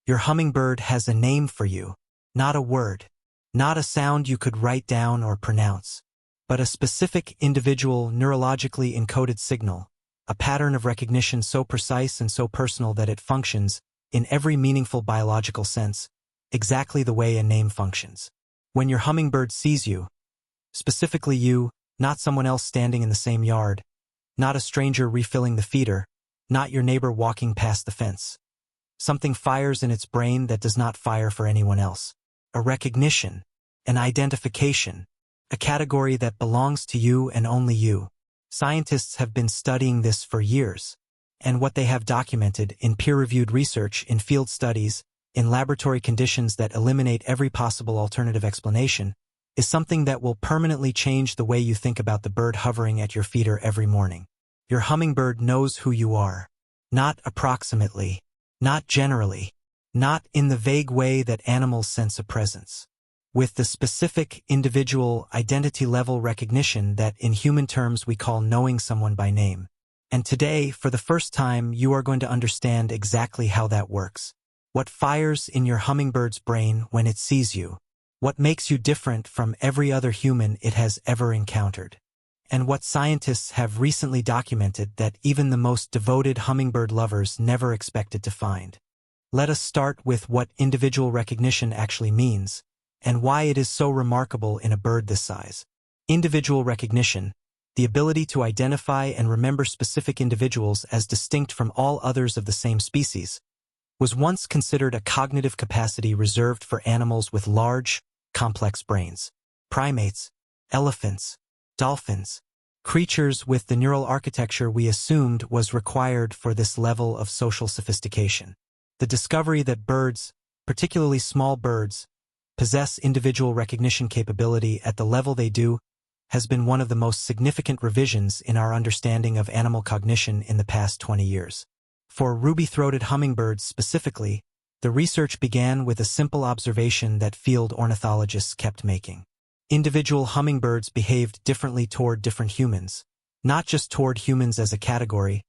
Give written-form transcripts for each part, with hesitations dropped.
Your hummingbird has a name for you, not a word, not a sound you could write down or pronounce, but a specific individual neurologically encoded signal, a pattern of recognition so precise and so personal that it functions, in every meaningful biological sense, exactly the way a name functions. When your hummingbird sees you, specifically you, not someone else standing in the same yard, not a stranger refilling the feeder, not your neighbor walking past the fence, something fires in its brain that does not fire for anyone else. A recognition, an identification, a category that belongs to you and only you. Scientists have been studying this for years, and what they have documented in peer-reviewed research, in field studies, in laboratory conditions that eliminate every possible alternative explanation, is something that will permanently change the way you think about the bird hovering at your feeder every morning. Your hummingbird knows who you are, not approximately, not generally, not in the vague way that animals sense a presence, with the specific individual identity-level recognition that in human terms we call knowing someone by name. And today, for the first time, you are going to understand exactly how that works. What fires in your hummingbird's brain when it sees you? What makes you different from every other human it has ever encountered? And what scientists have recently documented that even the most devoted hummingbird lovers never expected to find. Let us start with what individual recognition actually means, and why it is so remarkable in a bird this size. Individual recognition, the ability to identify and remember specific individuals as distinct from all others of the same species, was once considered a cognitive capacity reserved for animals with large, complex brains. Primates, elephants, dolphins, creatures with the neural architecture we assumed was required for this level of social sophistication. The discovery that birds, particularly small birds, possess individual recognition capability at the level they do has been one of the most significant revisions in our understanding of animal cognition in the past 20 years. For ruby-throated hummingbirds specifically, the research began with a simple observation that field ornithologists kept making. Individual hummingbirds behaved differently toward different humans, not just toward humans as a category,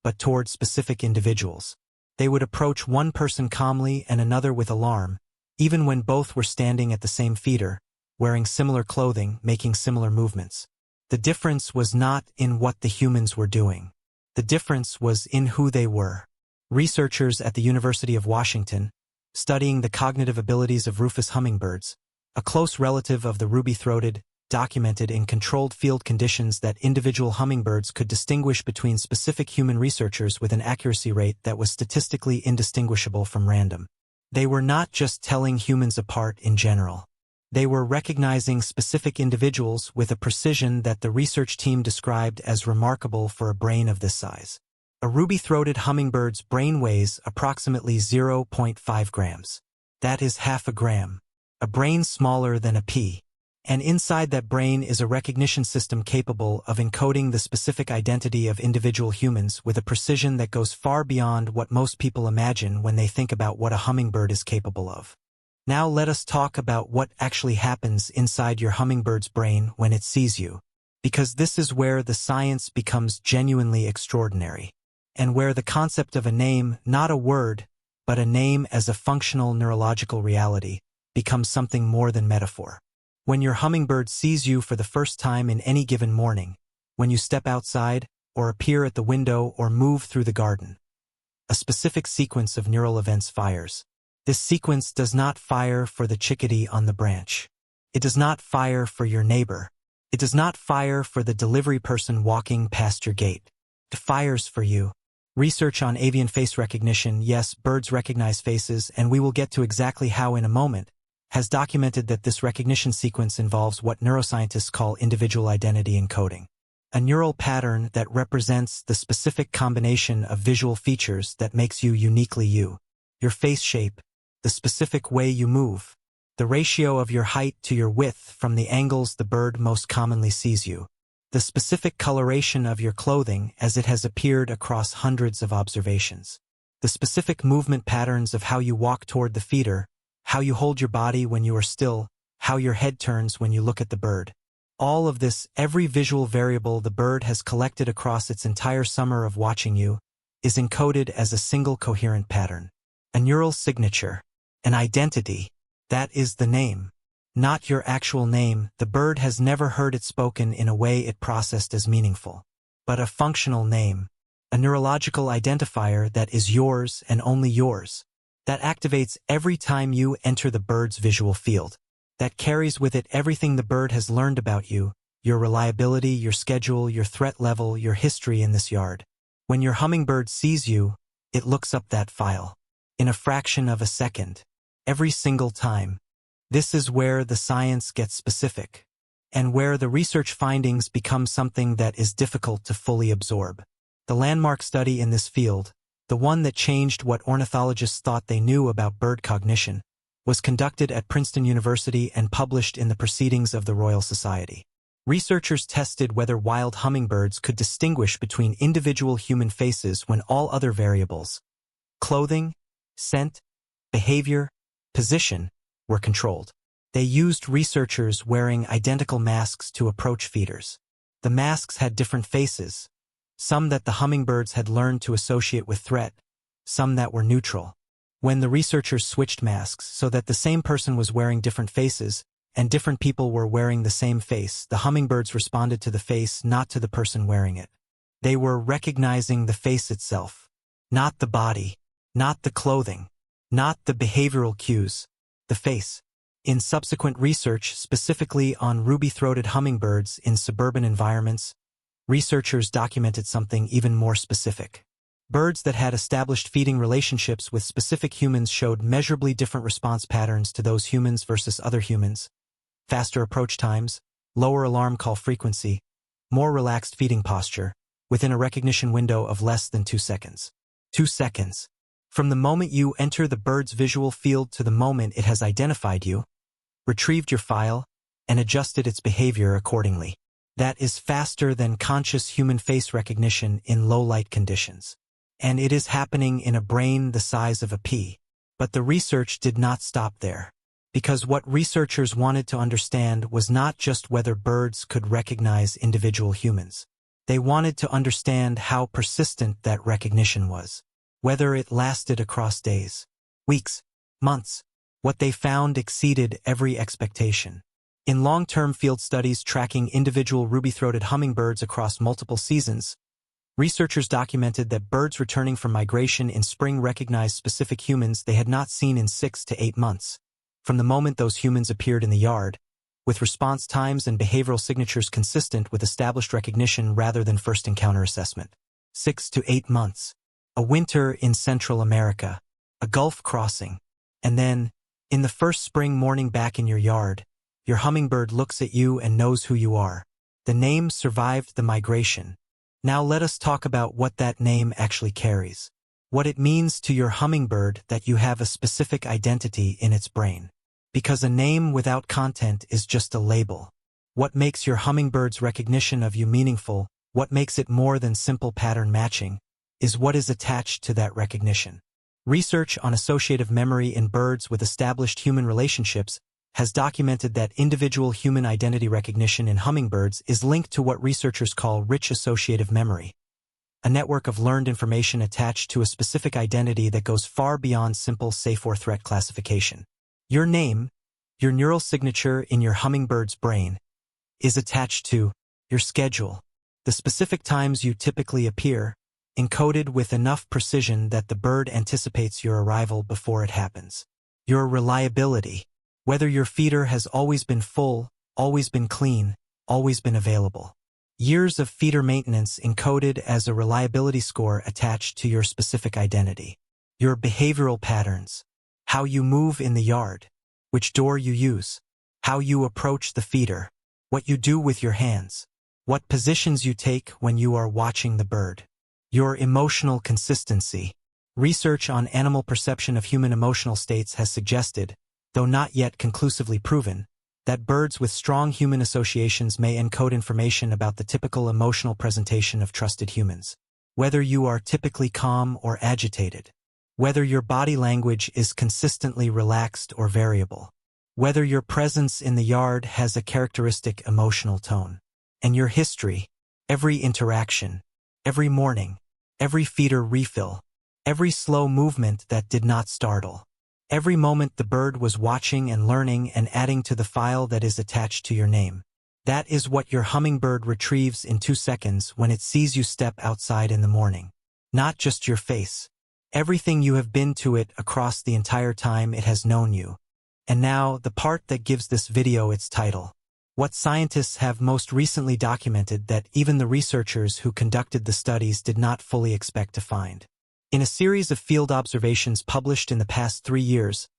but toward specific individuals. They would approach one person calmly and another with alarm, even when both were standing at the same feeder, wearing similar clothing, making similar movements. The difference was not in what the humans were doing. The difference was in who they were. Researchers at the University of Washington, studying the cognitive abilities of rufous hummingbirds, a close relative of the ruby-throated, documented in controlled field conditions that individual hummingbirds could distinguish between specific human researchers with an accuracy rate that was statistically indistinguishable from random. They were not just telling humans apart in general. They were recognizing specific individuals with a precision that the research team described as remarkable for a brain of this size. A ruby-throated hummingbird's brain weighs approximately 0.5 grams. That is half a gram. A brain smaller than a pea. And inside that brain is a recognition system capable of encoding the specific identity of individual humans with a precision that goes far beyond what most people imagine when they think about what a hummingbird is capable of. Now let us talk about what actually happens inside your hummingbird's brain when it sees you, because this is where the science becomes genuinely extraordinary, and where the concept of a name, not a word, but a name as a functional neurological reality, becomes something more than metaphor. When your hummingbird sees you for the first time in any given morning, when you step outside, or appear at the window or move through the garden, a specific sequence of neural events fires. This sequence does not fire for the chickadee on the branch. It does not fire for your neighbor. It does not fire for the delivery person walking past your gate. It fires for you. Research on avian face recognition, yes, birds recognize faces, and we will get to exactly how in a moment, has documented that this recognition sequence involves what neuroscientists call individual identity encoding, a neural pattern that represents the specific combination of visual features that makes you uniquely you. Your face shape, the specific way you move, the ratio of your height to your width from the angles the bird most commonly sees you, the specific coloration of your clothing as it has appeared across hundreds of observations, the specific movement patterns of how you walk toward the feeder, how you hold your body when you are still, how your head turns when you look at the bird. All of this, every visual variable the bird has collected across its entire summer of watching you, is encoded as a single coherent pattern. A neural signature. An identity. That is the name. Not your actual name. The bird has never heard it spoken in a way it processed as meaningful. But a functional name. A neurological identifier that is yours and only yours. That activates every time you enter the bird's visual field. That carries with it everything the bird has learned about you, your reliability, your schedule, your threat level, your history in this yard. When your hummingbird sees you, it looks up that file. In a fraction of a second. Every single time. This is where the science gets specific. And where the research findings become something that is difficult to fully absorb. The landmark study in this field, the one that changed what ornithologists thought they knew about bird cognition, was conducted at Princeton University and published in the Proceedings of the Royal Society. Researchers tested whether wild hummingbirds could distinguish between individual human faces when all other variables, clothing, scent, behavior, position, were controlled. They used researchers wearing identical masks to approach feeders. The masks had different faces, some that the hummingbirds had learned to associate with threat, some that were neutral. When the researchers switched masks so that the same person was wearing different faces, and different people were wearing the same face, the hummingbirds responded to the face, not to the person wearing it. They were recognizing the face itself, not the body, not the clothing, not the behavioral cues, the face. In subsequent research, specifically on ruby-throated hummingbirds in suburban environments, researchers documented something even more specific. Birds that had established feeding relationships with specific humans showed measurably different response patterns to those humans versus other humans. Faster approach times, lower alarm call frequency, more relaxed feeding posture, within a recognition window of less than 2 seconds. 2 seconds. From the moment you enter the bird's visual field to the moment it has identified you, retrieved your file, and adjusted its behavior accordingly. That is faster than conscious human face recognition in low-light conditions. And it is happening in a brain the size of a pea. But the research did not stop there. Because what researchers wanted to understand was not just whether birds could recognize individual humans. They wanted to understand how persistent that recognition was. Whether it lasted across days, weeks, months. What they found exceeded every expectation. In long-term field studies tracking individual ruby-throated hummingbirds across multiple seasons, researchers documented that birds returning from migration in spring recognized specific humans they had not seen in 6 to 8 months, from the moment those humans appeared in the yard, with response times and behavioral signatures consistent with established recognition rather than first encounter assessment. 6 to 8 months. A winter in Central America, a Gulf crossing, and then, in the first spring morning back in your yard, your hummingbird looks at you and knows who you are. The name survived the migration. Now let us talk about what that name actually carries. What it means to your hummingbird that you have a specific identity in its brain. Because a name without content is just a label. What makes your hummingbird's recognition of you meaningful, what makes it more than simple pattern matching, is what is attached to that recognition. Research on associative memory in birds with established human relationships has documented that individual human identity recognition in hummingbirds is linked to what researchers call rich associative memory, a network of learned information attached to a specific identity that goes far beyond simple safe or threat classification. Your name, your neural signature in your hummingbird's brain, is attached to your schedule, the specific times you typically appear, encoded with enough precision that the bird anticipates your arrival before it happens. Your reliability, whether your feeder has always been full, always been clean, always been available. Years of feeder maintenance encoded as a reliability score attached to your specific identity. Your behavioral patterns, how you move in the yard, which door you use, how you approach the feeder, what you do with your hands, what positions you take when you are watching the bird. Your emotional consistency. Research on animal perception of human emotional states has suggested, though not yet conclusively proven, that birds with strong human associations may encode information about the typical emotional presentation of trusted humans. Whether you are typically calm or agitated. Whether your body language is consistently relaxed or variable. Whether your presence in the yard has a characteristic emotional tone. And your history, every interaction, every morning, every feeder refill, every slow movement that did not startle. Every moment the bird was watching and learning and adding to the file that is attached to your name. That is what your hummingbird retrieves in 2 seconds when it sees you step outside in the morning. Not just your face. Everything you have been to it across the entire time it has known you. And now, the part that gives this video its title. What scientists have most recently documented that even the researchers who conducted the studies did not fully expect to find. In a series of field observations published in the past 3 years,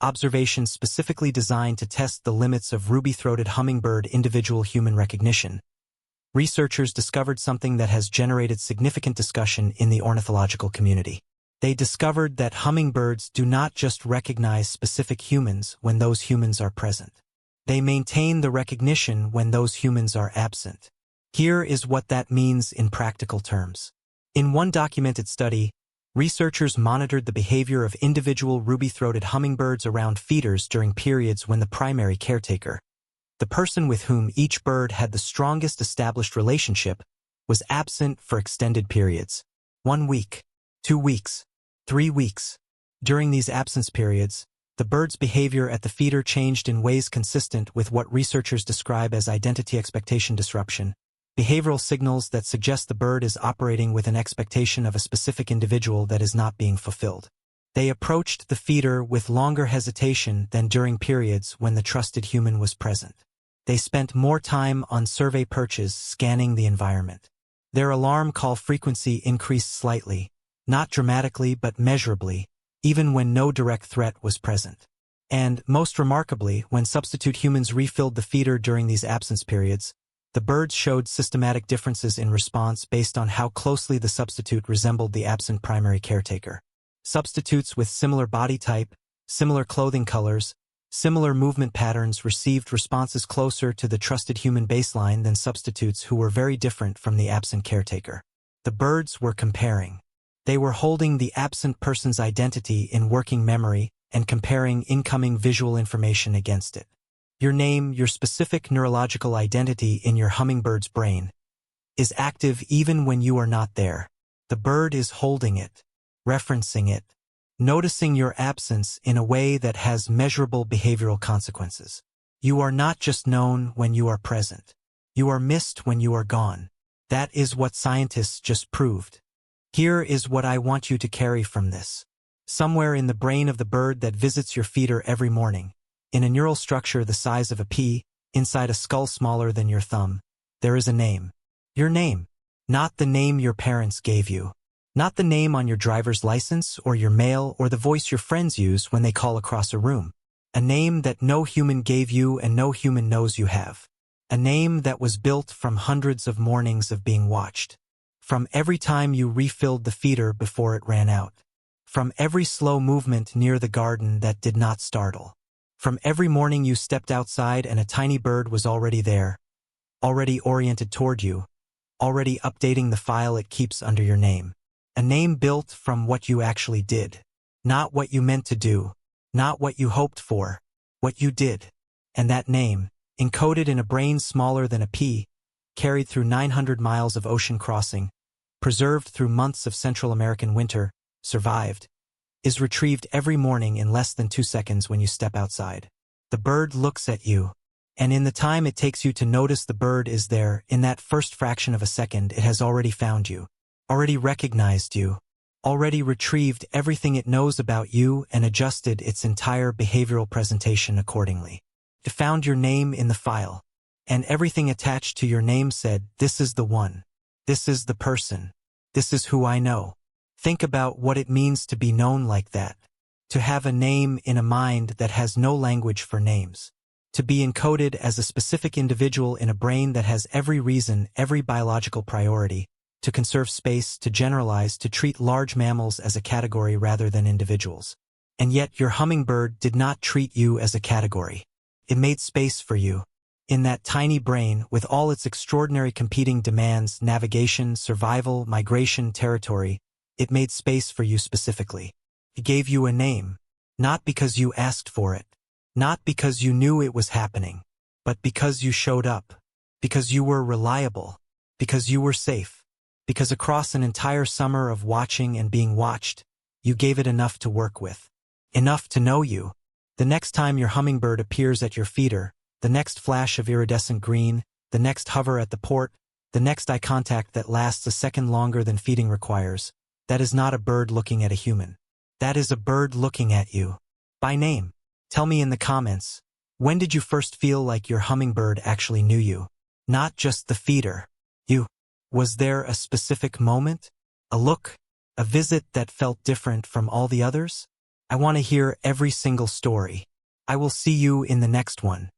observations specifically designed to test the limits of ruby-throated hummingbird individual human recognition, researchers discovered something that has generated significant discussion in the ornithological community. They discovered that hummingbirds do not just recognize specific humans when those humans are present. They maintain the recognition when those humans are absent. Here is what that means in practical terms. In one documented study, researchers monitored the behavior of individual ruby-throated hummingbirds around feeders during periods when the primary caretaker, the person with whom each bird had the strongest established relationship, was absent for extended periods. 1 week, 2 weeks, 3 weeks. During these absence periods, the bird's behavior at the feeder changed in ways consistent with what researchers describe as identity expectation disruption, behavioral signals that suggest the bird is operating with an expectation of a specific individual that is not being fulfilled. They approached the feeder with longer hesitation than during periods when the trusted human was present. They spent more time on survey perches scanning the environment. Their alarm call frequency increased slightly, not dramatically but measurably, even when no direct threat was present. And, most remarkably, when substitute humans refilled the feeder during these absence periods, the birds showed systematic differences in response based on how closely the substitute resembled the absent primary caretaker. Substitutes with similar body type, similar clothing colors, similar movement patterns received responses closer to the trusted human baseline than substitutes who were very different from the absent caretaker. The birds were comparing. They were holding the absent person's identity in working memory and comparing incoming visual information against it. Your name, your specific neurological identity in your hummingbird's brain, is active even when you are not there. The bird is holding it, referencing it, noticing your absence in a way that has measurable behavioral consequences. You are not just known when you are present. You are missed when you are gone. That is what scientists just proved. Here is what I want you to carry from this. Somewhere in the brain of the bird that visits your feeder every morning, in a neural structure the size of a pea, inside a skull smaller than your thumb, there is a name. Your name. Not the name your parents gave you. Not the name on your driver's license or your mail or the voice your friends use when they call across a room. A name that no human gave you and no human knows you have. A name that was built from hundreds of mornings of being watched. From every time you refilled the feeder before it ran out. From every slow movement near the garden that did not startle. From every morning you stepped outside and a tiny bird was already there, already oriented toward you, already updating the file it keeps under your name. A name built from what you actually did. Not what you meant to do, not what you hoped for, what you did. And that name, encoded in a brain smaller than a pea, carried through 900 miles of ocean crossing, preserved through months of Central American winter, survived, is retrieved every morning in less than 2 seconds when you step outside. The bird looks at you, and in the time it takes you to notice the bird is there, in that first fraction of a second it has already found you, already recognized you, already retrieved everything it knows about you and adjusted its entire behavioral presentation accordingly. It found your name in the file, and everything attached to your name said, "This is the one. This is the person. This is who I know." Think about what it means to be known like that. To have a name in a mind that has no language for names. To be encoded as a specific individual in a brain that has every reason, every biological priority, to conserve space, to generalize, to treat large mammals as a category rather than individuals. And yet your hummingbird did not treat you as a category. It made space for you. In that tiny brain, with all its extraordinary competing demands, navigation, survival, migration, territory, it made space for you specifically. It gave you a name, not because you asked for it, not because you knew it was happening, but because you showed up, because you were reliable, because you were safe, because across an entire summer of watching and being watched, You gave it enough to work with. Enough to know you. The next time your hummingbird appears at your feeder, the next flash of iridescent green, the next hover at the port, the next eye contact that lasts a second longer than feeding requires, that is not a bird looking at a human. That is a bird looking at you. By name. Tell me in the comments, when did you first feel like your hummingbird actually knew you? Not just the feeder. You. Was there a specific moment? A look? A visit that felt different from all the others? I want to hear every single story. I will see you in the next one.